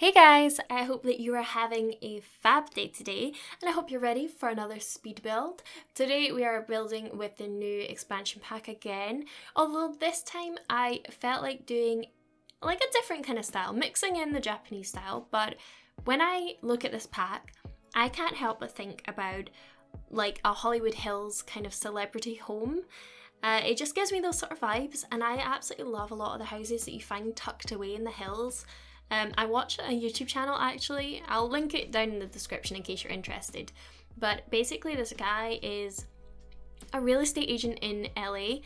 Hey guys, I hope that you are having a fab day today, and I hope you're ready for another speed build. Today we are building with the new expansion pack again, although this time I felt like doing like a different kind of style, mixing in the Japanese style, but when I look at this pack, I can't help but think about like a Hollywood Hills kind of celebrity home. It just gives me those sort of vibes, and I absolutely love a lot of the houses that you find tucked away in the hills. I watch a YouTube channel actually, I'll link it down in the description in case you're interested, but basically this guy is a real estate agent in LA,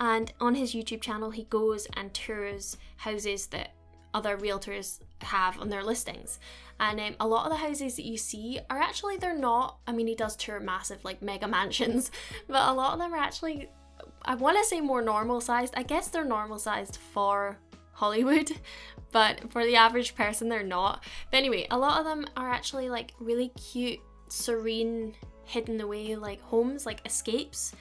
and on his YouTube channel he goes and tours houses that other realtors have on their listings, and a lot of the houses that you see are actually, they're not, I mean he does tour massive like mega mansions, but a lot of them are actually, I want to say more normal sized. I guess they're normal sized for Hollywood, but for the average person they're not. But anyway, a lot of them are actually like really cute, serene, hidden away like homes, like escapes,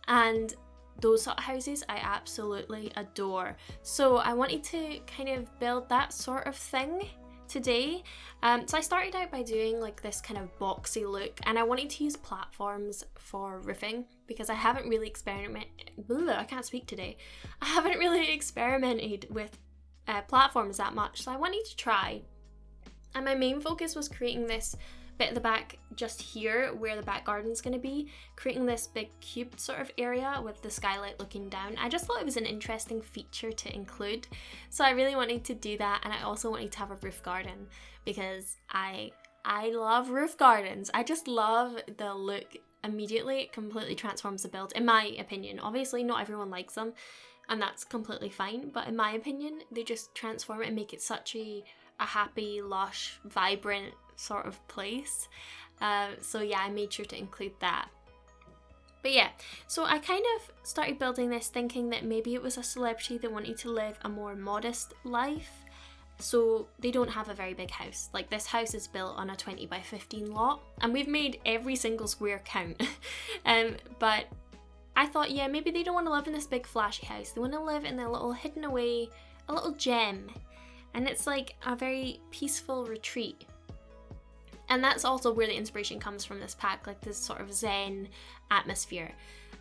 and those sort of houses I absolutely adore. So I wanted to kind of build that sort of thing today. So I started out by doing like this kind of boxy look, and I wanted to use platforms for roofing because I haven't really I can't speak today. I haven't really experimented with platforms that much, so I wanted to try. And my main focus was creating this bit at the back just here where the back garden's going to be, creating this big cubed sort of area with the skylight looking down. I just thought it was an interesting feature to include, so I really wanted to do that. And I also wanted to have a roof garden because I love roof gardens. I just love the look immediately. It completely transforms the build, in my opinion. Obviously not everyone likes them, and that's completely fine, but in my opinion they just transform it and make it such a happy, lush, vibrant sort of place. So yeah, I made sure to include that. But yeah, so I kind of started building this thinking that maybe it was a celebrity that wanted to live a more modest life, so they don't have a very big house. Like this house is built on a 20 by 15 lot, and we've made every single square count. But I thought, yeah, maybe they don't want to live in this big flashy house. They want to live in their little hidden away, a little gem. And it's like a very peaceful retreat. And that's also where the inspiration comes from this pack, like this sort of zen atmosphere.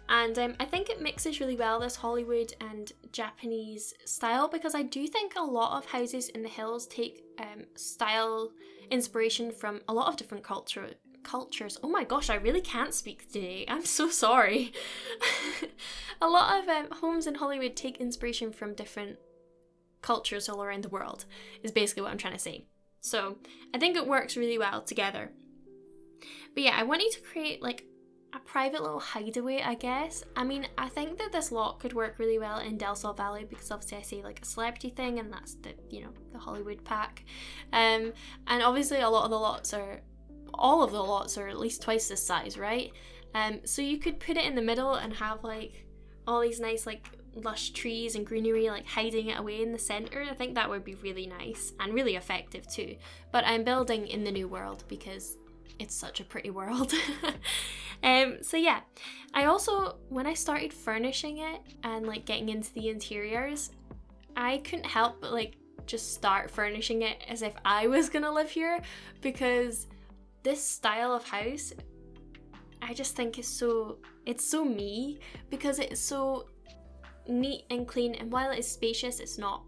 And I think it mixes really well, this Hollywood and Japanese style, because I do think a lot of houses in the hills take style inspiration from a lot of different cultures. Oh my gosh, I really can't speak today. I'm so sorry. A lot of homes in Hollywood take inspiration from different cultures all around the world, is basically what I'm trying to say. So I think it works really well together. But yeah, I wanted to create like a private little hideaway, I guess. I mean, I think that this lot could work really well in Del Sol Valley because obviously I say like a celebrity thing, and that's the, you know, the Hollywood pack. And obviously all of the lots are at least twice this size, right? So you could put it in the middle and have like all these nice like lush trees and greenery like hiding it away in the center. I think that would be really nice and really effective too. But I'm building in the new world because it's such a pretty world. So yeah, I also, when I started furnishing it and like getting into the interiors, I couldn't help but like just start furnishing it as if I was gonna live here, because this style of house I just think it's so me, because it's so neat and clean, and while it is spacious, it's not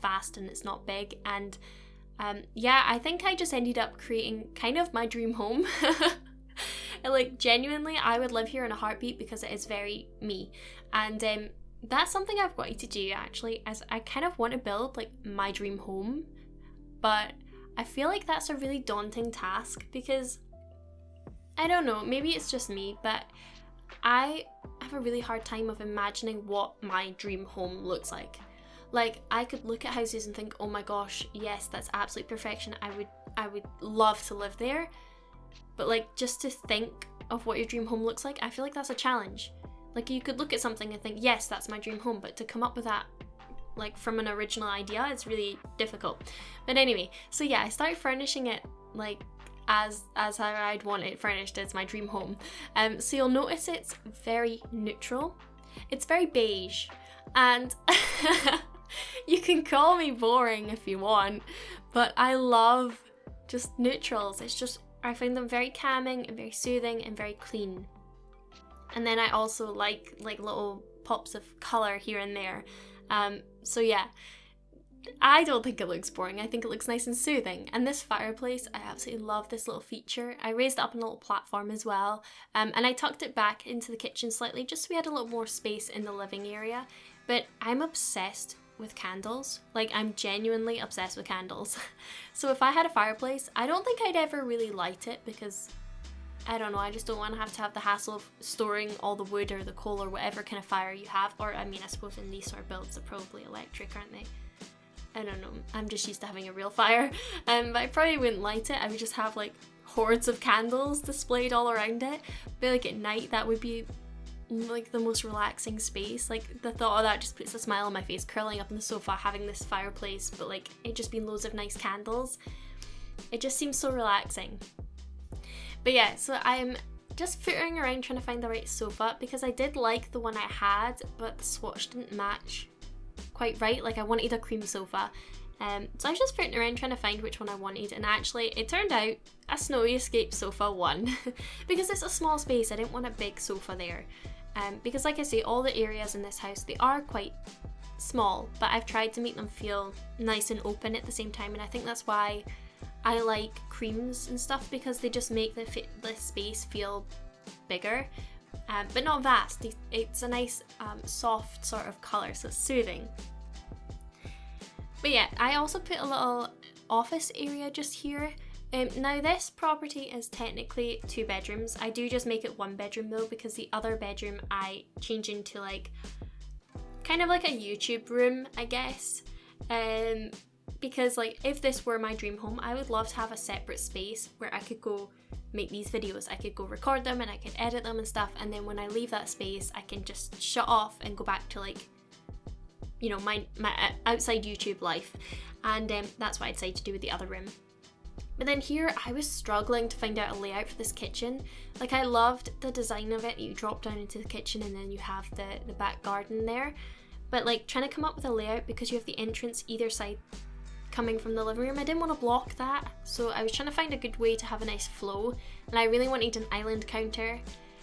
vast and it's not big. And yeah, I think I just ended up creating kind of my dream home. And like genuinely I would live here in a heartbeat because it is very me. And that's something I've wanted to do actually, as I kind of want to build like my dream home, but I feel like that's a really daunting task because I don't know, maybe it's just me, but I have a really hard time of imagining what my dream home looks like. Like I could look at houses and think, oh my gosh, yes, that's absolute perfection. I would love to live there. But like just to think of what your dream home looks like, I feel like that's a challenge. Like you could look at something and think, yes, that's my dream home, but to come up with that like from an original idea, it's really difficult. But anyway, so yeah, I started furnishing it like as how I'd want it furnished as my dream home. So you'll notice it's very neutral. It's very beige, and You can call me boring if you want, but I love just neutrals. It's just, I find them very calming and very soothing and very clean. And then I also like little pops of colour here and there. So yeah, I don't think it looks boring. I think it looks nice and soothing. And this fireplace, I absolutely love this little feature. I raised it up on a little platform as well. And I tucked it back into the kitchen slightly just so we had a little more space in the living area. But I'm obsessed with candles. Like, I'm genuinely obsessed with candles. So if I had a fireplace, I don't think I'd ever really light it because, I don't know, I just don't want to have the hassle of storing all the wood or the coal or whatever kind of fire you have. Or, I mean, I suppose in these sort of builds they're probably electric, aren't they? I don't know, I'm just used to having a real fire. But I probably wouldn't light it. I would just have like hordes of candles displayed all around it. But like at night, that would be like the most relaxing space. Like the thought of that just puts a smile on my face, curling up on the sofa, having this fireplace, but like it just being loads of nice candles. It just seems so relaxing. But yeah, so I'm just footering around trying to find the right sofa because I did like the one I had, but the swatch didn't match quite right. Like I wanted a cream sofa. So I was just footering around trying to find which one I wanted, and actually it turned out a Snowy Escape sofa won because it's a small space. I didn't want a big sofa there. Because like I say, all the areas in this house, they are quite small, but I've tried to make them feel nice and open at the same time, and I think that's why I like creams and stuff, because they just make the space feel bigger, but not vast. It's a nice soft sort of colour, so it's soothing. But yeah, I also put a little office area just here. Now this property is technically 2 bedrooms. I do just make it 1 bedroom though, because the other bedroom I change into like kind of like a YouTube room, I guess. Because like if this were my dream home, I would love to have a separate space where I could go make these videos. I could go record them and I could edit them and stuff, and then when I leave that space I can just shut off and go back to like, you know, my outside YouTube life. And that's what I decided to do with the other room. But then here I was struggling to find out a layout for this kitchen. Like I loved the design of it. You drop down into the kitchen and then you have the back garden there. But like trying to come up with a layout, because you have the entrance either side coming from the living room, I didn't want to block that. So I was trying to find a good way to have a nice flow, and I really wanted an island counter.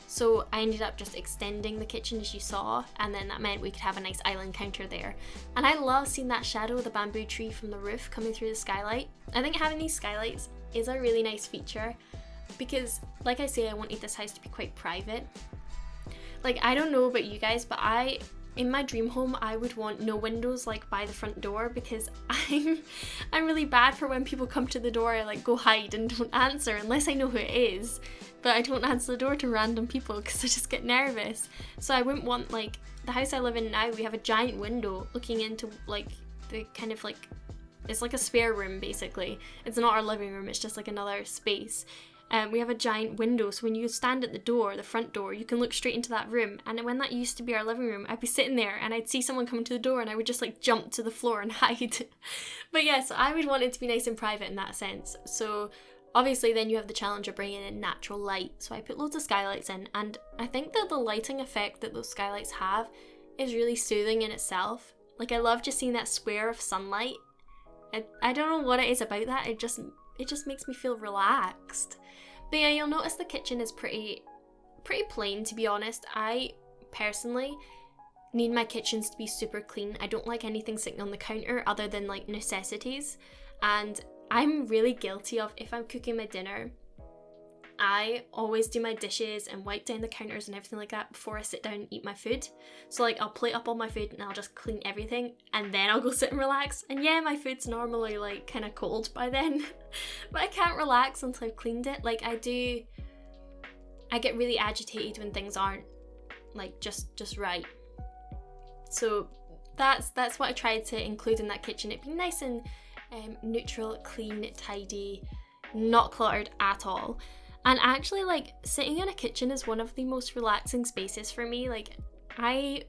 So I ended up just extending the kitchen as you saw, and then that meant we could have a nice island counter there. And I love seeing that shadow of the bamboo tree from the roof coming through the skylight. I think having these skylights is a really nice feature because, like I say, I wanted this house to be quite private. Like, I don't know about you guys, but in my dream home, I would want no windows like by the front door, because I'm really bad for when people come to the door. I like go hide and don't answer unless I know who it is. But I don't answer the door to random people because I just get nervous. So I wouldn't want, like, the house I live in now, we have a giant window looking into like the kind of like, it's like a spare room basically. It's not our living room, it's just like another space. We have a giant window, so when you stand at the door, the front door, you can look straight into that room. And when that used to be our living room, I'd be sitting there and I'd see someone come to the door and I would just like jump to the floor and hide. But yes, I would want it to be nice and private in that sense. So obviously then you have the challenge of bringing in natural light. So I put loads of skylights in, and I think that the lighting effect that those skylights have is really soothing in itself. Like I love just seeing that square of sunlight. I don't know what it is about that, it just makes me feel relaxed. But yeah, you'll notice the kitchen is pretty plain, to be honest. I personally need my kitchens to be super clean. I don't like anything sitting on the counter other than like necessities. And I'm really guilty of, if I'm cooking my dinner, I always do my dishes and wipe down the counters and everything like that before I sit down and eat my food. So like I'll plate up all my food and I'll just clean everything and then I'll go sit and relax. And yeah, my food's normally like kind of cold by then, but I can't relax until I've cleaned it. Like I get really agitated when things aren't like just right. So that's what I tried to include in that kitchen. It'd be nice and neutral, clean, tidy, not cluttered at all. And actually, like, sitting in a kitchen is one of the most relaxing spaces for me. Like,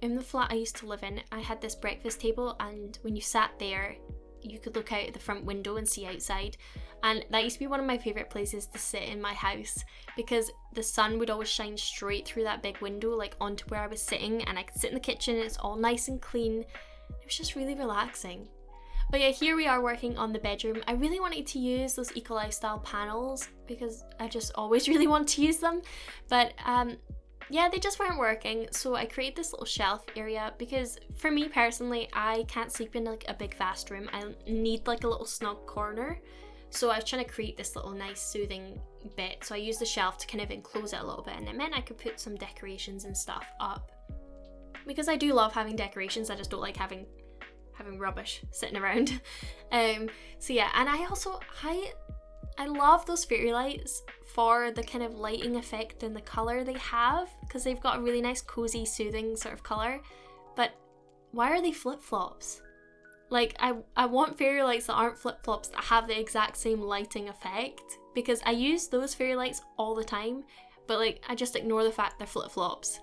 in the flat I used to live in, I had this breakfast table, and when you sat there, you could look out at the front window and see outside. And that used to be one of my favourite places to sit in my house, because the sun would always shine straight through that big window, like onto where I was sitting, and I could sit in the kitchen and it's all nice and clean. It was just really relaxing. But yeah, here we are working on the bedroom. I really wanted to use those eco lifestyle panels because I just always really want to use them. But yeah, they just weren't working. So I created this little shelf area because for me personally, I can't sleep in like a big vast room. I need like a little snug corner. So I was trying to create this little nice soothing bit. So I used the shelf to kind of enclose it a little bit, and it meant I could put some decorations and stuff up. Because I do love having decorations, I just don't like having rubbish sitting around. So yeah, and I love those fairy lights for the kind of lighting effect and the colour they have, because they've got a really nice cozy soothing sort of colour. But why are they flip-flops? Like I want fairy lights that aren't flip-flops that have the exact same lighting effect, because I use those fairy lights all the time, but like I just ignore the fact they're flip-flops.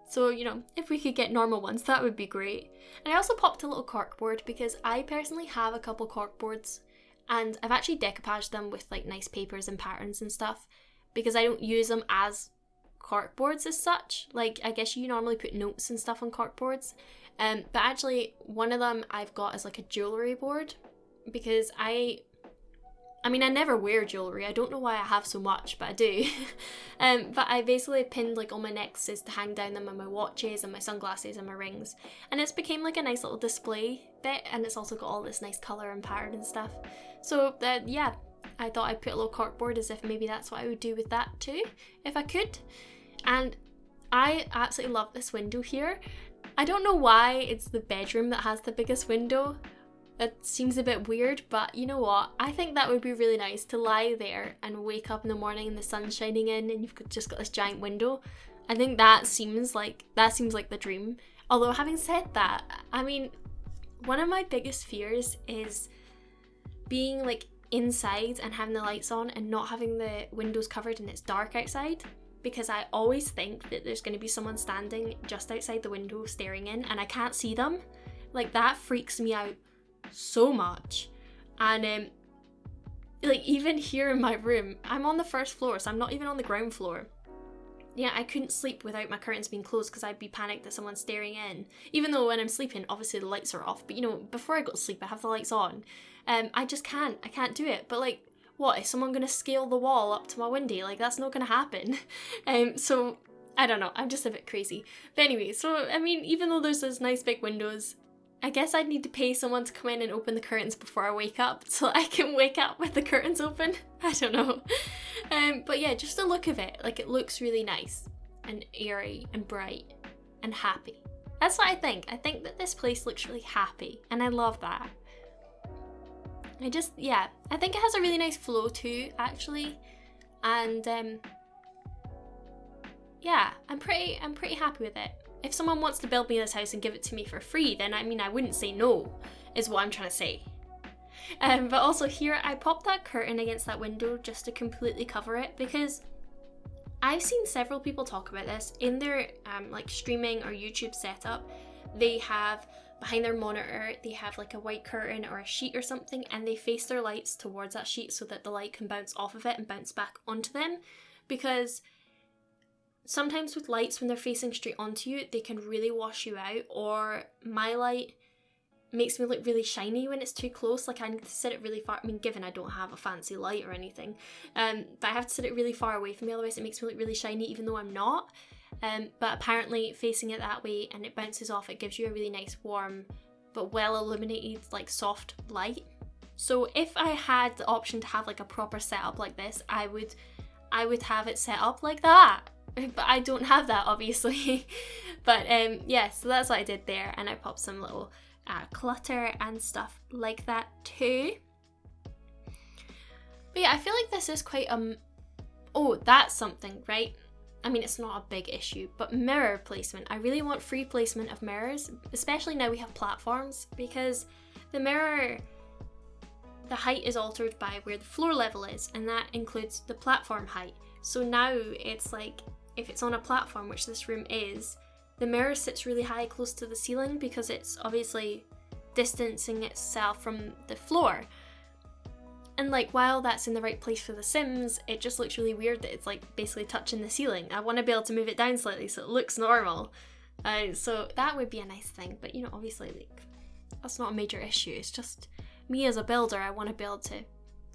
So, you know, if we could get normal ones, that would be great. And I also popped a little corkboard because I personally have a couple corkboards, and I've actually decoupaged them with like nice papers and patterns and stuff because I don't use them as corkboards as such. Like, I guess you normally put notes and stuff on corkboards. But actually one of them I've got as like a jewellery board because I mean, I never wear jewellery. I don't know why I have so much, but I do. But I basically pinned like all my necklaces to hang down them, and my watches and my sunglasses and my rings. And it's became like a nice little display bit, and it's also got all this nice colour and pattern and stuff. So yeah, I thought I'd put a little corkboard as if maybe that's what I would do with that too, if I could. And I absolutely love this window here. I don't know why it's the bedroom that has the biggest window. It seems a bit weird, but you know what? I think that would be really nice to lie there and wake up in the morning and the sun's shining in and you've just got this giant window. I think that seems like the dream. Although having said that, I mean, one of my biggest fears is being like inside and having the lights on and not having the windows covered and it's dark outside. Because I always think that there's going to be someone standing just outside the window staring in and I can't see them. Like, that freaks me out so much. And like, even here in my room, I'm on the first floor, so I'm not even on the ground floor. Yeah, I couldn't sleep without my curtains being closed because I'd be panicked that someone's staring in. Even though when I'm sleeping, obviously the lights are off, but you know, before I go to sleep I have the lights on. I just can't do it. But like, what, is someone gonna scale the wall up to my window? Like, that's not gonna happen. So I don't know, I'm just a bit crazy. But anyway, so I mean, even though there's those nice big windows, I guess I'd need to pay someone to come in and open the curtains before I wake up so I can wake up with the curtains open. I don't know. But yeah, just the look of it, like, it looks really nice and airy and bright and happy. That's what I think. I think that this place looks really happy and I love that. I think it has a really nice flow too, actually. And yeah, I'm pretty happy with it. If someone wants to build me this house and give it to me for free, then I mean, I wouldn't say no, is what I'm trying to say. But also here, I popped that curtain against that window just to completely cover it because I've seen several people talk about this in their like streaming or YouTube setup. They have, behind their monitor, they have like a white curtain or a sheet or something, and they face their lights towards that sheet so that the light can bounce off of it and bounce back onto them. Because sometimes with lights, when they're facing straight onto you, they can really wash you out, or my light makes me look really shiny when it's too close. Like, I need to sit it really far. I mean, given I don't have a fancy light or anything, but I have to sit it really far away from me, otherwise it makes me look really shiny even though I'm not. But apparently facing it that way and it bounces off, it gives you a really nice warm but well illuminated, like, soft light. So if I had the option to have like a proper setup like this, I would have it set up like that. But I don't have that, obviously. But yeah, so that's what I did there, and I popped some little clutter and stuff like that too. But yeah, I feel like this is quite oh, that's something, right? I mean, it's not a big issue, but mirror placement. I really want free placement of mirrors, especially now we have platforms, because the mirror, the height is altered by where the floor level is, and that includes the platform height. So now it's like, if it's on a platform, which this room is, the mirror sits really high close to the ceiling because it's obviously distancing itself from the floor. And like, while that's in the right place for the Sims, it just looks really weird that it's like basically touching the ceiling. I want to be able to move it down slightly so it looks normal. So that would be a nice thing, but you know, obviously, like, that's not a major issue. It's just me as a builder, I want to be able to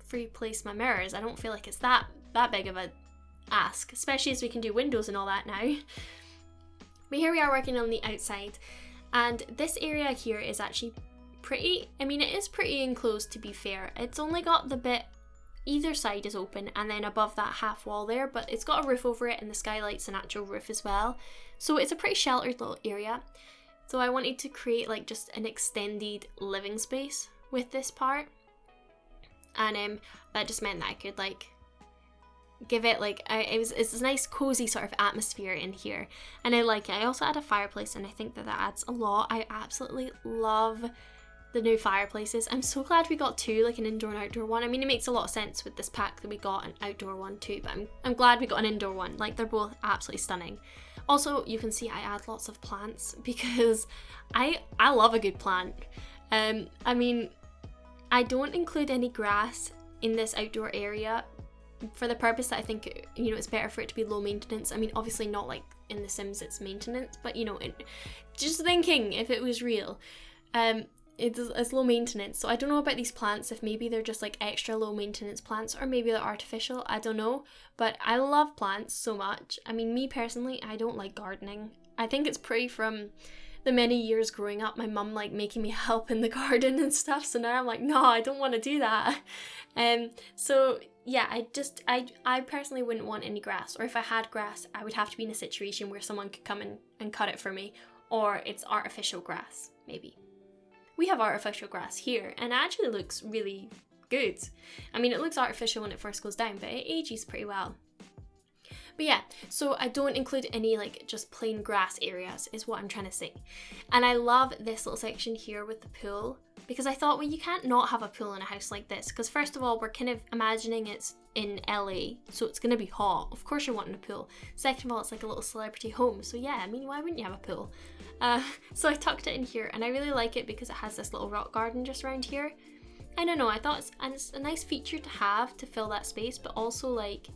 free place my mirrors. I don't feel like it's that big of a ask, especially as we can do windows and all that now. But here we are working on the outside, and this area here is actually pretty, I mean, it is pretty enclosed, to be fair. It's only got the bit either side is open, and then above that half wall there, but it's got a roof over it, and the skylight's an actual roof as well. So it's a pretty sheltered little area. So I wanted to create like just an extended living space with this part, and that just meant that I could like give it like it's a nice cozy sort of atmosphere in here, and I like it. I also add a fireplace, and I think that adds a lot. I absolutely love the new fireplaces. I'm so glad we got two, like an indoor and outdoor one. I mean, it makes a lot of sense with this pack that we got an outdoor one too, but I'm glad we got an indoor one. Like, they're both absolutely stunning. Also, you can see I add lots of plants because I love a good plant. I mean, I don't include any grass in this outdoor area for the purpose that I think, you know, it's better for it to be low maintenance. I mean, obviously not like in The Sims it's maintenance, but you know, just thinking if it was real. It's low maintenance, so I don't know about these plants, if maybe they're just like extra low maintenance plants, or maybe they're artificial, I don't know, but I love plants so much. I mean, me personally, I don't like gardening. I think it's pretty from the many years growing up, my mum like making me help in the garden and stuff, so now I'm like, no, I don't want to do that. So yeah, I personally wouldn't want any grass, or if I had grass, I would have to be in a situation where someone could come in and cut it for me, or it's artificial grass, maybe. We have artificial grass here, and it actually looks really good. I mean, it looks artificial when it first goes down, but it ages pretty well. But yeah, so I don't include any like just plain grass areas is what I'm trying to say. And I love this little section here with the pool, because I thought, well, you can't not have a pool in a house like this, because first of all, we're kind of imagining it's in LA, so it's going to be hot. Of course you're wanting a pool. Second of all, it's like a little celebrity home, so yeah, I mean, why wouldn't you have a pool? So I tucked it in here, and I really like it because it has this little rock garden just around here. I don't know, I thought it's a nice feature to have to fill that space, but also like,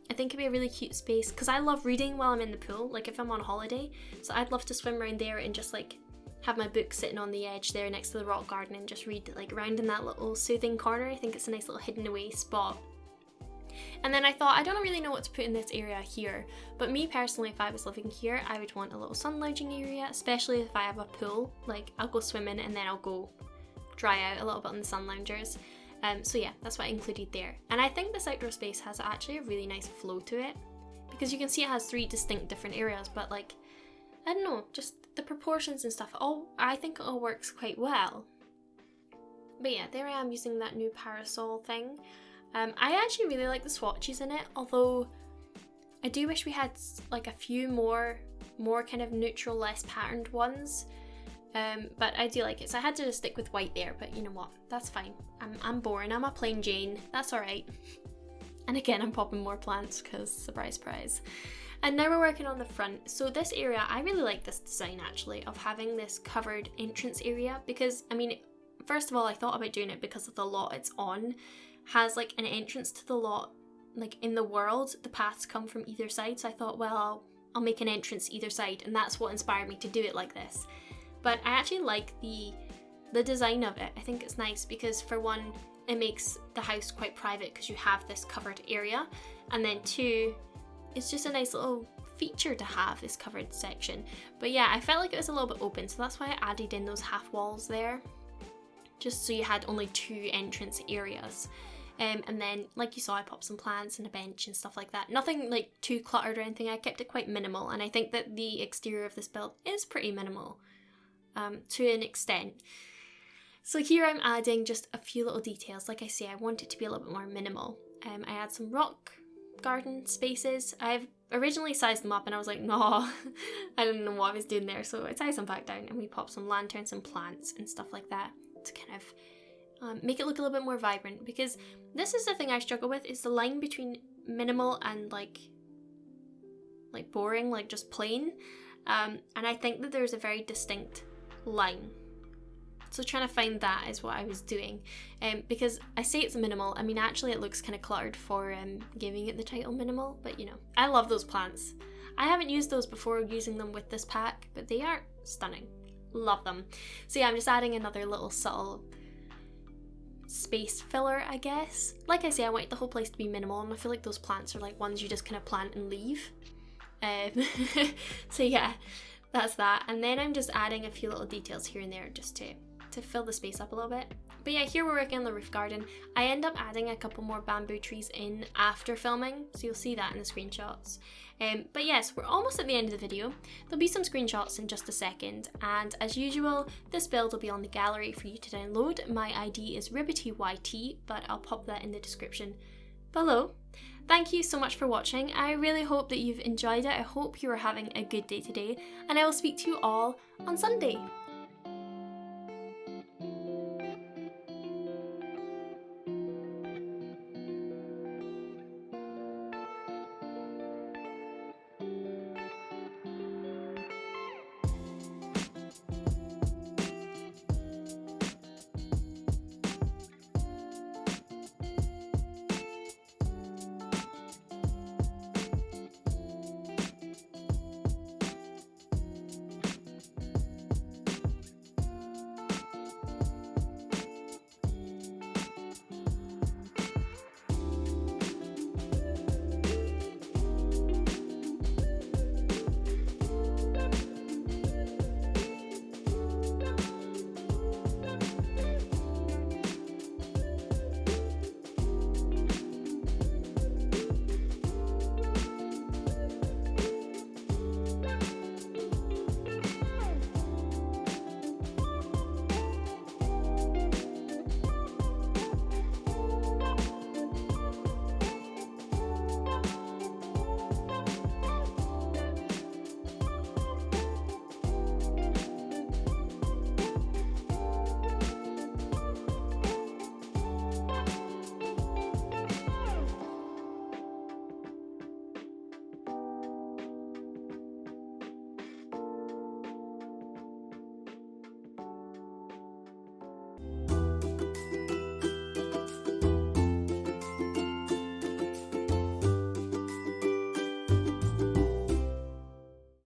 I think it'd be a really cute space, because I love reading while I'm in the pool, like if I'm on holiday, so I'd love to swim around there and just like have my book sitting on the edge there next to the rock garden and just read like around in that little soothing corner. I think it's a nice little hidden away spot. And then I thought, I don't really know what to put in this area here, but me personally, if I was living here, I would want a little sun lounging area, especially if I have a pool. Like, I'll go swimming and then I'll go dry out a little bit on the sun loungers. So yeah, that's what I included there. And I think this outdoor space has actually a really nice flow to it, because you can see it has 3 distinct different areas, but like, I don't know, just the proportions and stuff, I think it all works quite well. But yeah, there I am using that new parasol thing. I actually really like the swatches in it, although I do wish we had like a few more kind of neutral, less patterned ones. But I do like it, so I had to just stick with white there, but you know what, that's fine. I'm boring, I'm a plain Jane, that's alright. And again, I'm popping more plants because surprise, surprise. And now we're working on the front. So this area, I really like this design actually, of having this covered entrance area, because I mean, first of all, I thought about doing it because of the lot it's on. Has like an entrance to the lot, like in the world, the paths come from either side, so I thought, well, I'll make an entrance either side, and that's what inspired me to do it like this. But I actually like the design of it. I think it's nice because for one, it makes the house quite private because you have this covered area, and then 2, it's just a nice little feature to have this covered section. But yeah, I felt like it was a little bit open, so that's why I added in those half walls there, just so you had only 2 entrance areas. And then, like you saw, I popped some plants and a bench and stuff like that. Nothing like too cluttered or anything. I kept it quite minimal, and I think that the exterior of this build is pretty minimal to an extent. So here I'm adding just a few little details. Like I say, I want it to be a little bit more minimal. I add some rock garden spaces. I've originally sized them up and I was like, no, I didn't know what I was doing there. So I sized them back down, and we popped some lanterns and plants and stuff like that to kind of make it look a little bit more vibrant, because this is the thing I struggle with, is the line between minimal and like boring, like just plain, and I think that there's a very distinct line, so trying to find that is what I was doing, because I say it's minimal, I mean actually it looks kind of cluttered for giving it the title minimal, but you know, I love those plants. I haven't used those before using them with this pack, but they are stunning. Love them. So yeah, I'm just adding another little subtle space filler, I guess. Like I say, I want the whole place to be minimal, and I feel like those plants are like ones you just kind of plant and leave. So yeah, that's that. And then I'm just adding a few little details here and there just to fill the space up a little bit. But yeah, here we're working on the roof garden. I end up adding a couple more bamboo trees in after filming, so you'll see that in the screenshots. But yes, we're almost at the end of the video. There'll be some screenshots in just a second, and as usual, this build will be on the gallery for you to download. My ID is RibbityYT, but I'll pop that in the description below. Thank you so much for watching. I really hope that you've enjoyed it. I hope you are having a good day today, and I will speak to you all on Sunday.